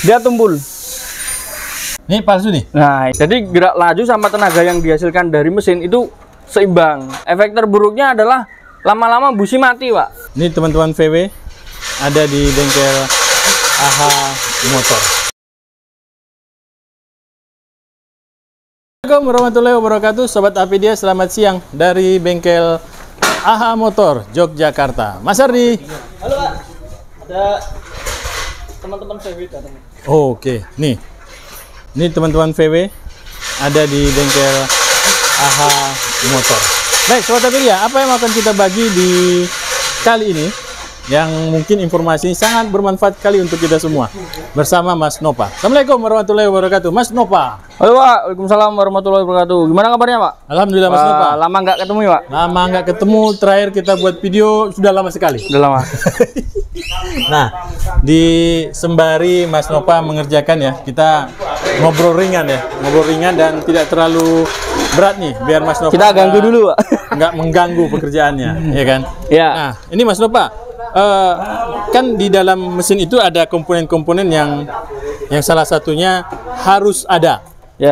dia tumpul. Ini palsu nih. Nah, jadi gerak laju sama tenaga yang dihasilkan dari mesin itu seimbang. Efek terburuknya adalah lama-lama busi mati, Pak. Ini teman-teman VW ada di bengkel AHA Motor. Assalamualaikum warahmatullahi wabarakatuh, Sobat Apidia, selamat siang dari bengkel AHA Motor, Yogyakarta. Mas Ardi. Halo, Pak. Ada teman-teman VW datang. Oh, oke. Nih. Ini teman-teman VW ada di bengkel AHA Motor. Baik, Sobat Apidia, apa yang akan kita bagi di kali ini? Yang mungkin informasi sangat bermanfaat kali untuk kita semua bersama Mas Nopa. Assalamualaikum warahmatullahi wabarakatuh, Mas Nopa. Halo, Pak. Waalaikumsalam warahmatullahi wabarakatuh. Gimana kabarnya, Pak? Alhamdulillah, Mas Nopa. Lama nggak ketemu ya, Pak? Lama nggak ketemu, terakhir kita buat video sudah lama sekali. Udah lama. Nah, di sembari Mas Nopa mengerjakan ya, kita ngobrol ringan ya, ngobrol ringan dan tidak terlalu berat nih, biar Mas Nopa Kita ganggu dulu, Pak. Nggak mengganggu pekerjaannya, ya kan? Ya. Nah, ini Mas Nopa, kan di dalam mesin itu ada komponen-komponen yang salah satunya harus ada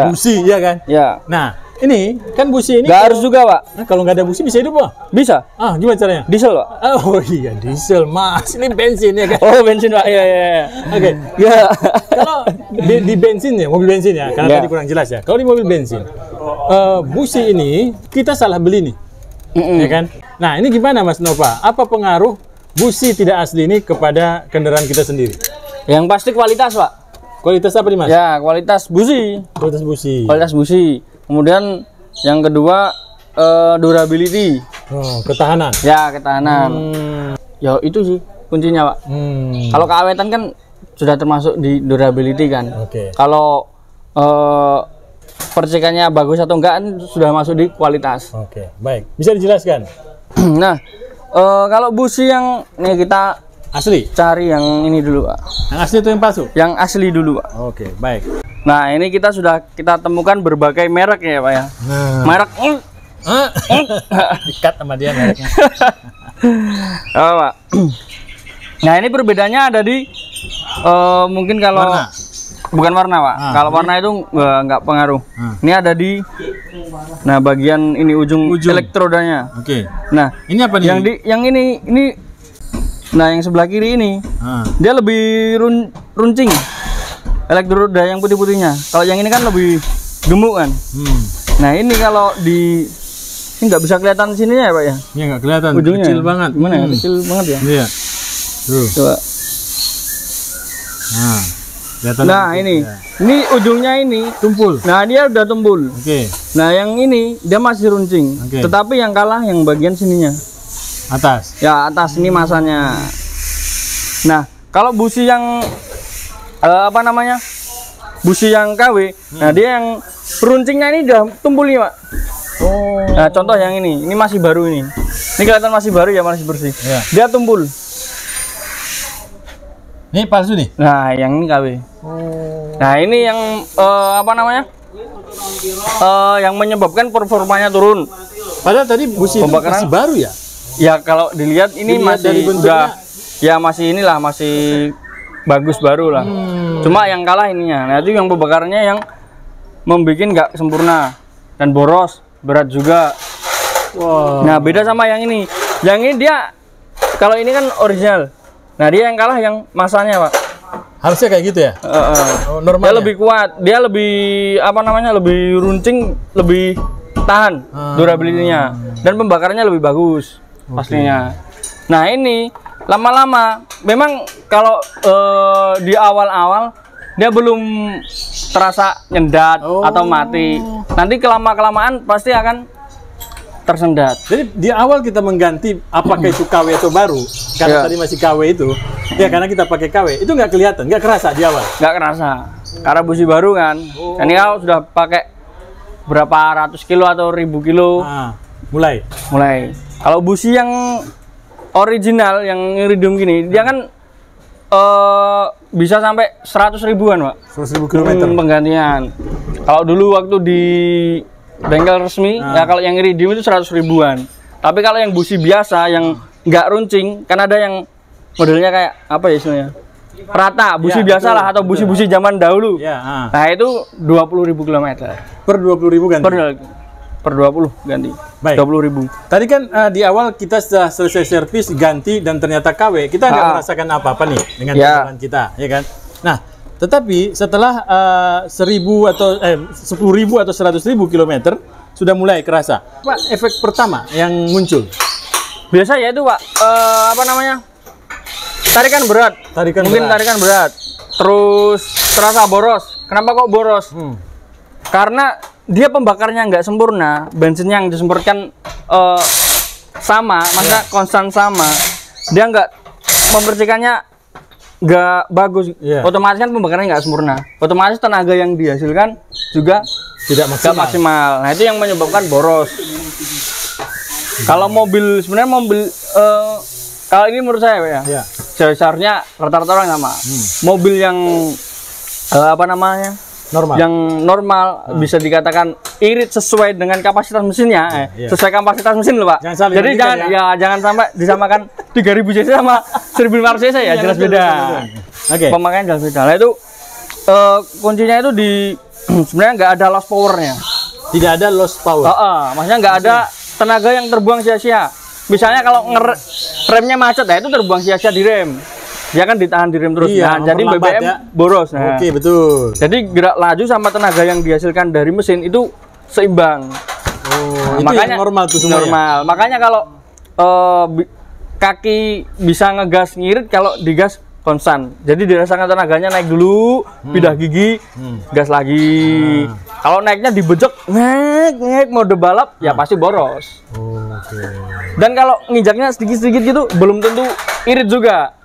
busi, ya kan? Ya. Nah, ini kan busi ini Nggak harus juga, Pak. Nah, kalau nggak ada busi bisa hidup, Pak? Bisa. Ah, gimana caranya? Diesel, Pak. Oh iya, diesel, Mas. Ini bensin ya kan? Oh, bensin, Pak. Iya, iya, iya. Oke. Ya. Kalau di bensin ya, mobil bensin ya, karena tadi kurang jelas ya. Kalau di mobil bensin, busi ini kita salah beli nih, ya kan? Nah, ini gimana, Mas Nova? Apa pengaruh busi tidak asli ini kepada kendaraan kita sendiri? Yang pasti kualitas, Pak. Kualitas apa nih, Mas? Ya, kualitas busi. Kualitas busi. Kualitas busi. Kemudian yang kedua durability. Oh, ketahanan. Ya, ketahanan. Ya, itu sih kuncinya, Pak. Kalau keawetan kan sudah termasuk di durability kan. Oke. Kalau percikannya bagus atau enggak kan sudah masuk di kualitas. Oke, baik. Bisa dijelaskan? Nah, kalau busi yang nih kita Asli? cari yang ini dulu, Pak. Yang asli itu yang palsu? Yang asli dulu, Pak. Oke, baik. Nah, ini kita temukan berbagai merek ya, Pak ya. Nah. Merek Dikat sama dia mereknya. oh, Pak. Nah, ini perbedaannya ada di mungkin kalau Warna? bukan warna, Pak. Kalau warna itu nggak pengaruh. Ini ada di bagian ini ujung elektrodanya. Oke. Nah, Ini apa nih? Yang ini nah, yang sebelah kiri ini dia lebih runcing. Elektroda yang putih-putihnya. Kalau yang ini kan lebih gemuk kan. Nah, ini kalau ini nggak bisa kelihatan sininya ya, Pak ya? Iya, nggak kelihatan. Ujungnya Kecil banget. Gimana ya? Kecil banget ya? Iya. Tuh. Coba. Nah, kelihatan. Nah, ini ujungnya ini tumpul. Nah, dia udah tumpul. Oke. Nah, yang ini dia masih runcing. Oke. Tetapi yang kalah yang bagian sininya. Atas. Ya, atas ini masanya. Nah, kalau busi yang busi yang KW, nah dia yang runcingnya ini udah tumpul nih, Pak. Oh. Nah, contoh yang ini masih baru ini. Ini kelihatan masih baru ya, masih bersih. Ya. Dia tumpul. Ini palsu nih. Nah, yang ini KW. Nah, ini yang yang menyebabkan performanya turun. Padahal tadi busi itu masih baru ya? Ya, kalau dilihat ini masih udah ya masih bagus baru lah. Cuma yang kalah ininya. Nah, itu yang pembakarannya yang membuat nggak sempurna dan boros, berat juga. Wow. Nah, beda sama yang ini. Yang ini dia kalau ini kan original. Nah, dia yang kalah yang masanya, Pak. Harusnya kayak gitu ya? Normal. Dia lebih kuat, dia lebih lebih runcing, lebih tahan durability-nya dan pembakarannya lebih bagus pastinya. Nah, ini lama-lama memang kalau di awal-awal dia belum terasa nyendat atau mati. Nanti kelamaan pasti akan tersendat. Jadi di awal kita mengganti apakah itu KW atau baru, karena tadi masih KW itu, ya karena kita pakai KW itu nggak kelihatan, nggak kerasa di awal. Nggak kerasa, karena busi baru kan. Ini kalau sudah pakai berapa ratus kilo atau ribu kilo, mulai. Kalau busi yang original yang iridium gini, dia kan bisa sampai 100 ribuan, Pak. 100.000 kilometer penggantian. Kalau dulu waktu di bengkel resmi, ya kalau yang iridium itu 100 ribuan. Tapi kalau yang busi biasa yang nggak runcing, kan ada yang modelnya kayak apa ya istilahnya? rata, busi Ya, biasa betul, lah atau busi-busi zaman dahulu. Ya, Nah, itu 20.000 kilometer. per 20.000 ganti. Per 20 ganti. Baik. 20.000. Tadi kan di awal kita sudah selesai servis, ganti dan ternyata KW, kita nggak merasakan apa-apa nih dengan kendaraan kita, ya kan? Nah, tetapi setelah 1.000 atau 10.000 atau 100.000 kilometer sudah mulai kerasa. Apa efek pertama yang muncul? Biasa ya itu, Pak. Apa namanya? Tarikan berat. Mungkin tarikan berat. Terus terasa boros. Kenapa kok boros? Karena dia pembakarnya nggak sempurna. Bensinnya yang disemprotkan sama, maksudnya konstan sama. Dia nggak membersihkannya nggak bagus. Otomatis kan pembakarannya nggak sempurna. Otomatis tenaga yang dihasilkan juga tidak maksimal. Nah, itu yang menyebabkan boros. Kalau mobil, sebenarnya mobil kalau ini menurut saya ya, seharusnya rata-rata orang sama. Mobil yang apa namanya, yang normal bisa dikatakan irit sesuai dengan kapasitas mesinnya, sesuai kapasitas mesin loh, Pak. Jadi jangan sampai disamakan 3000 cc sama 1500 cc ya, jelas beda. Pemakaian jelas beda. Nah, itu kuncinya itu di sebenarnya nggak ada loss powernya. Tidak ada loss power. Maksudnya nggak ada tenaga yang terbuang sia-sia. Misalnya kalau remnya macet, ya itu terbuang sia-sia di rem. Dia kan ditahan di rem terus. Nah, jadi BBM boros. Nah. Oke, betul. Jadi gerak laju sama tenaga yang dihasilkan dari mesin itu seimbang. Itu makanya yang normal tuh semua. Normal. Ya? Makanya kalau kaki bisa ngegas ngirit, kalau digas konstan. Jadi dirasakan tenaganya naik dulu, pindah gigi, gas lagi. Kalau naiknya dibejek, naik mode balap, ya pasti boros. Dan kalau nginjaknya sedikit-sedikit gitu, belum tentu irit juga.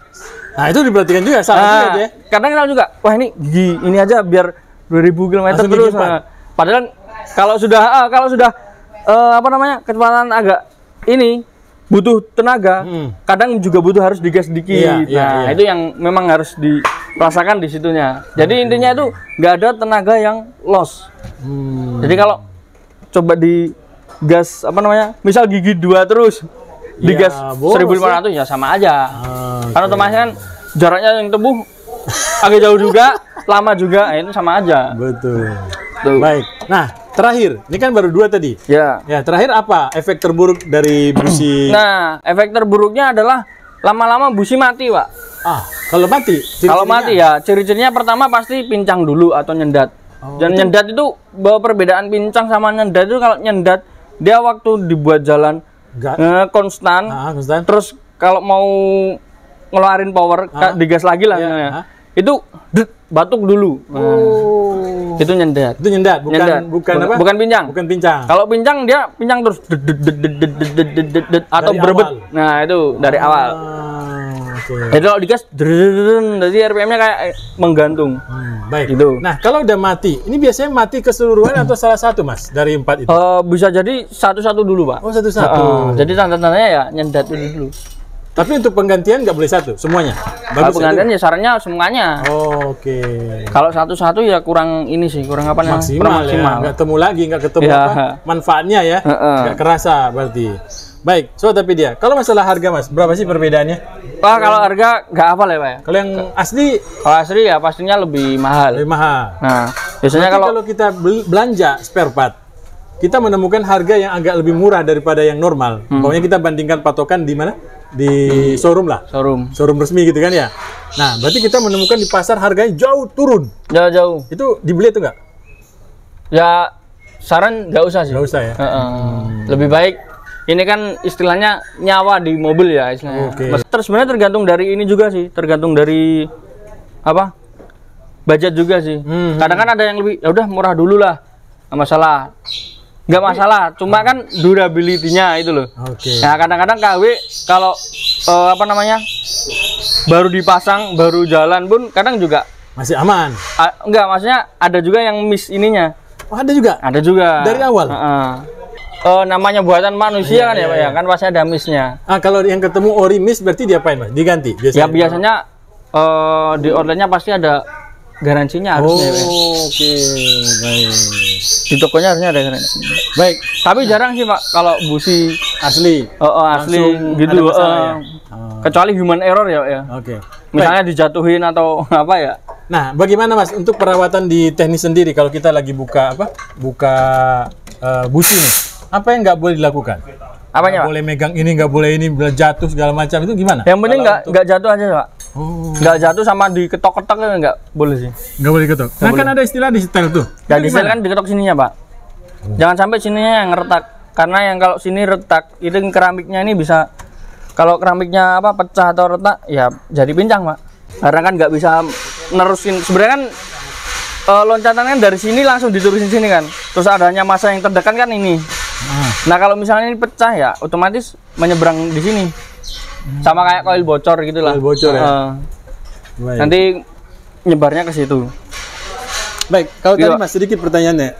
Nah, itu diperhatikan juga salah juga ya. Kadang kita juga, wah ini gigi ini aja biar 2000 km terus. Padahal kalau sudah apa namanya, kecepatan agak ini butuh tenaga, kadang juga butuh harus digas sedikit. Itu yang memang harus dirasakan di situnya. Jadi intinya itu nggak ada tenaga yang loss. Jadi kalau coba di gas apa namanya, misal gigi 2 terus digas 1500 ya sama aja. Karena otomatis kan jaraknya yang tempuh agak jauh juga, lama juga, itu sama aja. Betul. Baik. Nah, terakhir, ini kan baru 2 tadi. Ya, terakhir apa efek terburuk dari busi? Nah, efek terburuknya adalah lama-lama busi mati, Pak. Kalau mati? Kalau mati ya, ciri-cirinya pertama pasti pincang dulu atau nyendat. Dan nyendat itu, bahwa perbedaan pincang sama nyendat itu, kalau nyendat dia waktu dibuat jalan konstan, terus kalau mau ngeluarin power, digas lagi lah, itu batuk dulu. Itu nyendat. Itu nyendat, bukan apa? Bukan pincang. Bukan pincang. Kalau pincang dia pincang terus atau berebet. Nah, itu dari awal. Jadi kalau digas, jadi RPM-nya kayak menggantung. Baik. Gitu. Nah, kalau udah mati, ini biasanya mati keseluruhan atau salah satu, Mas, dari 4 itu? Bisa jadi satu-satu dulu, Pak. Oh, satu-satu. Jadi tanda-tandanya ya nyendat dulu. Tapi untuk penggantian nggak boleh satu, semuanya? Kalau penggantian ya sarannya semuanya. Oke. Kalau satu-satu ya kurang ini sih, kurang apa namanya? Maksimal. Nggak ketemu lagi, nggak ketemu manfaatnya ya, nggak kerasa berarti. Baik, tapi dia. Kalau masalah harga, Mas, berapa sih perbedaannya? Pak, kalau harga nggak hafal ya, Pak ya? Kalau yang asli? Kalau asli ya pastinya lebih mahal. Lebih mahal. Nah, biasanya kalau kita belanja spare part, kita menemukan harga yang agak lebih murah daripada yang normal. Pokoknya kita bandingkan patokan di mana? Di showroom lah. Showroom resmi gitu kan ya. Nah, berarti kita menemukan di pasar harganya jauh turun. Jauh. Itu dibeli itu nggak? Ya, saran nggak usah sih. Nggak usah ya. Lebih baik. Ini kan istilahnya nyawa di mobil ya istilahnya. Terus sebenarnya tergantung dari ini juga sih, tergantung dari apa? Budget juga sih. Kadang kan ada yang lebih, ya udah murah dulu lah, nggak masalah. Nggak masalah, cuma kan durability-nya itu loh. Nah, kadang-kadang KW kalau apa namanya, baru dipasang, baru jalan pun kadang juga masih aman. Enggak, maksudnya ada juga yang miss ininya. Oh, ada juga? Ada juga. Dari awal? Namanya buatan manusia kan ya, Pak ya, kan pasti ada missnya. Kalau yang ketemu ori miss berarti diapain, Mas? Diganti biasanya? Ya biasanya di outletnya pasti ada garansinya harusnya. Baik. Di tokonya harusnya ada garansi. Baik. Tapi jarang sih, Pak, kalau busi asli. Asli gitu. Kecuali human error ya. Oke. Misalnya dijatuhin atau apa ya. Nah, bagaimana Mas untuk perawatan di teknis sendiri kalau kita lagi buka busi nih? Apa yang nggak boleh dilakukan? Apanya, Pak? Boleh megang ini, nggak boleh ini, jatuh segala macam, itu gimana? Yang penting nggak jatuh aja, Pak. Oh. Nggak jatuh sama diketok-ketok kan nggak boleh sih. Nggak boleh diketok. Nah, kan ada istilah di setel tuh. Ya di setel kan diketok sininya, Pak. Jangan sampai sininya yang retak. Karena yang kalau sini retak, itu keramiknya ini bisa, kalau keramiknya pecah atau retak, ya jadi pincang, Pak. Karena kan nggak bisa nerusin. Sebenarnya kan loncatannya dari sini langsung diturusin sini kan. Terus adanya masa yang terdekat kan ini. Nah kalau misalnya ini pecah ya, otomatis menyeberang di sini. Sama kayak koil bocor gitulah. Koil bocor ya. Nanti nyebarnya ke situ. Baik, kalau tadi Mas sedikit pertanyaannya,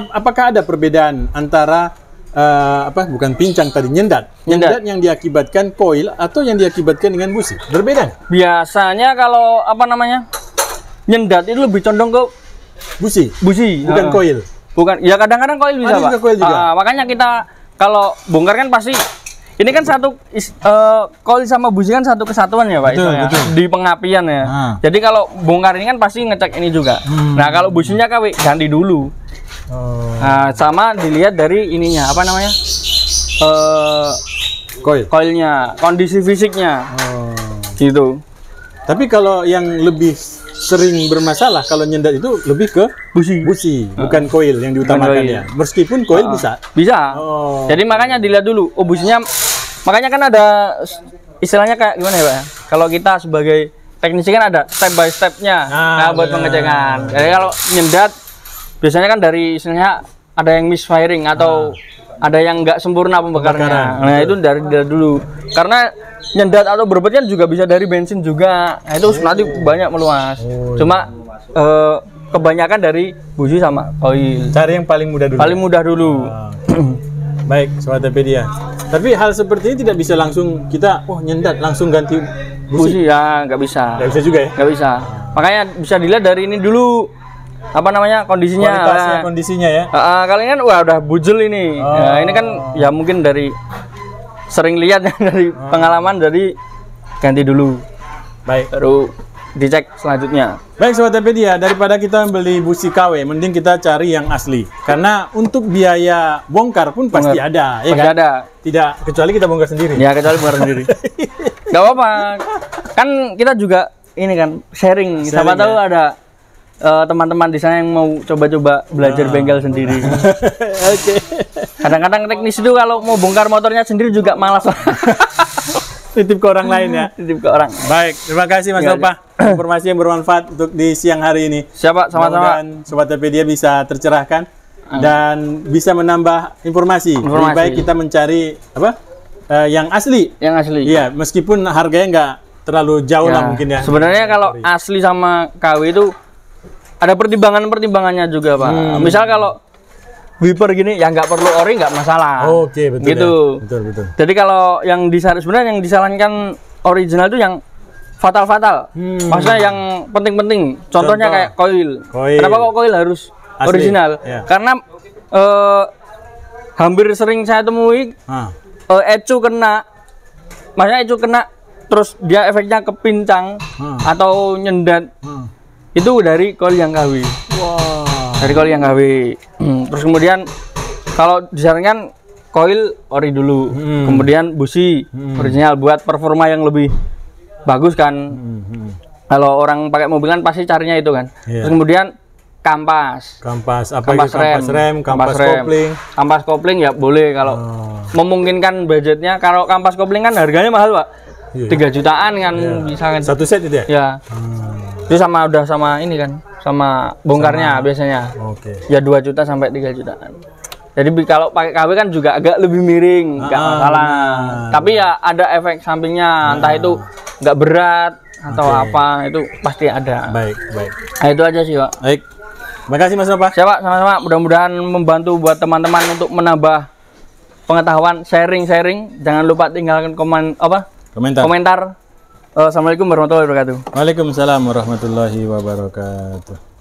apakah ada perbedaan antara bukan pincang tadi, nyendat yang diakibatkan koil atau yang diakibatkan dengan busi? Berbeda? Biasanya kalau nyendat itu lebih condong ke busi, bukan koil. Bukan, ya kadang-kadang koil bisa, Pak. Koil juga. Makanya kita kalau bongkar kan pasti ini kan koil sama busi kan satu kesatuan ya, Pak. Betul. Di pengapian ya. Jadi kalau bongkar ini kan pasti ngecek ini juga. Nah kalau businya KW ganti dulu. Nah, sama dilihat dari ininya koilnya, kondisi fisiknya. Gitu. Tapi kalau yang lebih sering bermasalah kalau nyendat itu lebih ke busi, bukan koil yang diutamakan ya. Meskipun koil bisa. Jadi makanya dilihat dulu. Businya, makanya kan ada istilahnya kayak gimana ya, Pak? Kalau kita sebagai teknisi kan ada step by stepnya buat pengecekan. Jadi kalau nyendat biasanya kan dari istilahnya ada yang misfiring atau ada yang nggak sempurna pembakarannya. Nah itu dari dulu. Karena nyendat atau berbet kan juga bisa dari bensin juga. Nah, itu nanti banyak meluas. Cuma kebanyakan dari busi sama koil. Cari yang paling mudah dulu. Paling mudah dulu. Baik, Sobat Topedia. Tapi hal seperti ini tidak bisa langsung kita nyendat langsung ganti busi ya, nggak bisa. Nggak bisa juga ya? Nggak bisa. Makanya bisa dilihat dari ini dulu. Kondisinya. Kondisinya ya. Kali ini kan udah bujel ini. Nah, ini kan ya mungkin dari sering lihat dari pengalaman, dari ganti dulu. Baik. Baru dicek selanjutnya. Baik Sobat Topedia, daripada kita membeli busi KW, mending kita cari yang asli. Karena untuk biaya bongkar pun pasti ada, ya kan? Ada. Tidak, kecuali kita bongkar sendiri. Ya, kecuali bongkar sendiri. Gak apa-apa. Kan kita juga ini kan sharing. Siapa tahu ada teman-teman di sana yang mau coba-coba belajar bengkel sendiri. Oke. Kadang-kadang teknis itu kalau mau bongkar motornya sendiri juga malas. Titip ke orang lain ya. Titip ke orang. Baik, terima kasih Mas Nopah. Informasi yang bermanfaat untuk di siang hari ini. Siapa sama-sama. Dan Sobat Topedia bisa tercerahkan dan bisa menambah informasi. Lebih baik kita mencari yang asli. Yang asli. Iya, meskipun harganya nggak terlalu jauh lah mungkin ya. Sebenarnya kalau asli sama KW itu ada pertimbangannya juga, Pak. Misal kalau wiper gini ya nggak perlu ori, nggak masalah. Oke, betul. Gitu. Ya. Betul. Jadi kalau yang sebenarnya yang disarankan original itu yang fatal. Maksudnya yang penting-penting. Contohnya kayak koil. Kenapa kok koil harus asli, original? Ya. Karena hampir sering saya temui ecu kena. Maksudnya ecu kena terus dia efeknya kepincang atau nyendat. Itu dari koil yang KW. Dari koil yang KW. Terus kemudian kalau disarankan koil ori dulu, kemudian busi original buat performa yang lebih bagus kan. Kalau orang pakai mobil kan pasti carinya itu kan. Terus kemudian kampas rem, kampas kopling. Kampas kopling ya boleh kalau memungkinkan budgetnya. Kalau kampas kopling kan harganya mahal, Pak. 3 jutaan kan misalkan. Satu set itu ya? Ya. Itu sama ini kan, sama bongkarnya biasanya. Ya 2 juta sampai 3 jutaan. Jadi kalau pakai KW kan juga agak lebih miring, nggak masalah. Tapi ya ada efek sampingnya, entah itu nggak berat atau apa, itu pasti ada. Baik. Nah, itu aja sih, Pak. Baik. Makasih Mas Nopah. Siapa sama-sama. Mudah-mudahan membantu buat teman-teman untuk menambah pengetahuan, sharing. Jangan lupa tinggalkan komentar. Assalamualaikum warahmatullahi wabarakatuh. Waalaikumsalam warahmatullahi wabarakatuh.